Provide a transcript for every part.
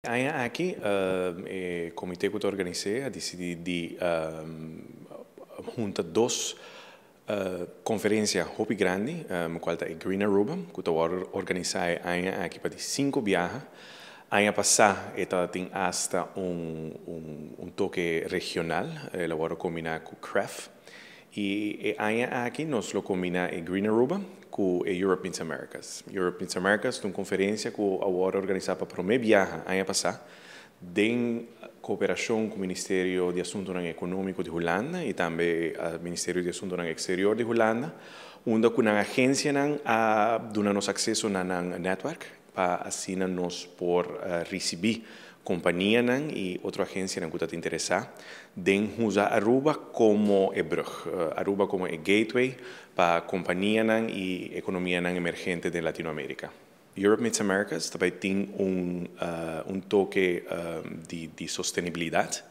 Aqui, o comitê que eu organizei a decidir de juntar duas conferências muito grandes, qual é Green Aruba, que eu organizei aqui para 5 viagens. Ano passado, eu tinha hasta toque regional, eu vou combinar com CREF. E aqui nós lo combina Green Aruba com Europe Meets Americas. Europe Meets Americas é uma conferência que eu vou organizar para o primeiro viagem ano passado, em cooperação com o Ministério de Assuntos Econômicos de Holanda e também o Ministério de Assuntos Exteriores de Holanda, onde com a agência dá-nos acesso a um network para assim nós por receber companhia e outra agência que está interessada em usar Aruba como brug, Aruba como gateway para companhia e economia emergente de Latinoamérica. Europe Meets Americas também tem toque de sustentabilidade.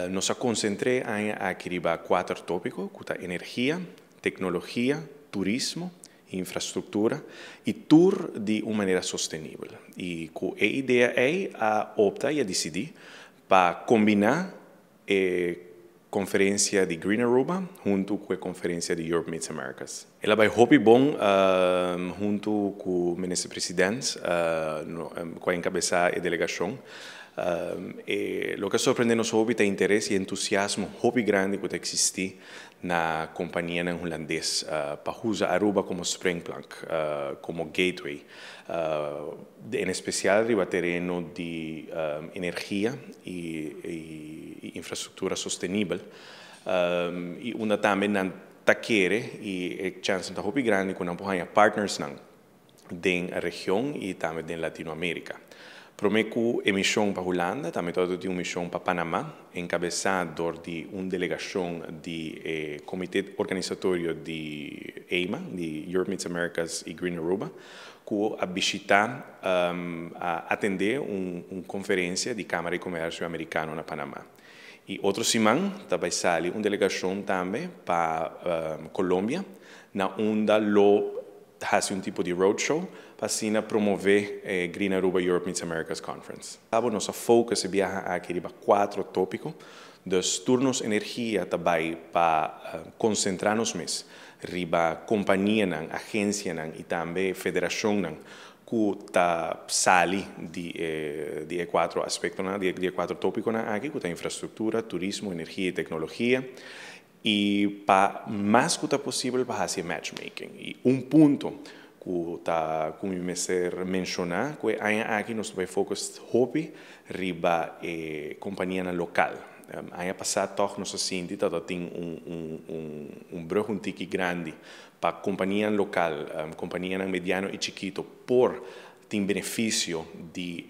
Nos concentramos aqui em 4 tópicos, que são energia, tecnologia, turismo, infraestrutura e tour de uma maneira sustentável. E a ideia é optar e decidir para combinar a conferência de Green Aruba junto com a conferência de Europe Meets Americas. Ela vai muito bom junto com o ministro-presidente, com a encabeçar a delegação. O que surpreende-nos é o interesse e entusiasmo muito grande que existe na companhia holandesa para usar Aruba como springplank, como gateway, em especial no terreno de energia e infraestrutura sustentável, e onde também não quer e a chance está muito grande quando não partners na região e também na Latinoamérica. Prometo a missão para a Holanda, também tem uma missão para Panamá, encabeçado de uma delegação do Comitê Organizatório de EIMA, de Europe Meets Americas e Green Aruba, que a visitar a atender uma conferência de Câmara de Comércio Americano na Panamá. E outra semana, também sai uma delegação também para Colômbia, na onde faz tipo de roadshow para assim promover a Green Aruba Europe Meets Americas Conference. Nosso foco é viajar aqui para 4 tópicos, dos turnos energia também para concentrar-nos mais, riba companhia, agência e também federação que está sali de 4 aspectos, de 4 tópicos aqui, que está infraestrutura, turismo, energia e tecnologia. E para mais que possível para fazer matchmaking. E ponto que está como mencionar que aqui nós vamos focar hopi riba companhia local. Ano passado nós sentimos que tem bruxo tique grande para companhia local, companhia mediano e chiquito por tem benefício de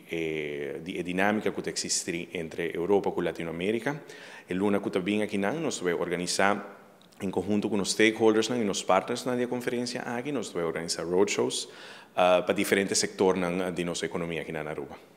dinâmica que existe entre Europa e Latinoamérica. E luna que também aqui nós vamos organizar em conjunto com os stakeholders e os partners da conferência aqui, nós vamos organizar roadshows para diferentes setores de nossa economia aqui na Aruba.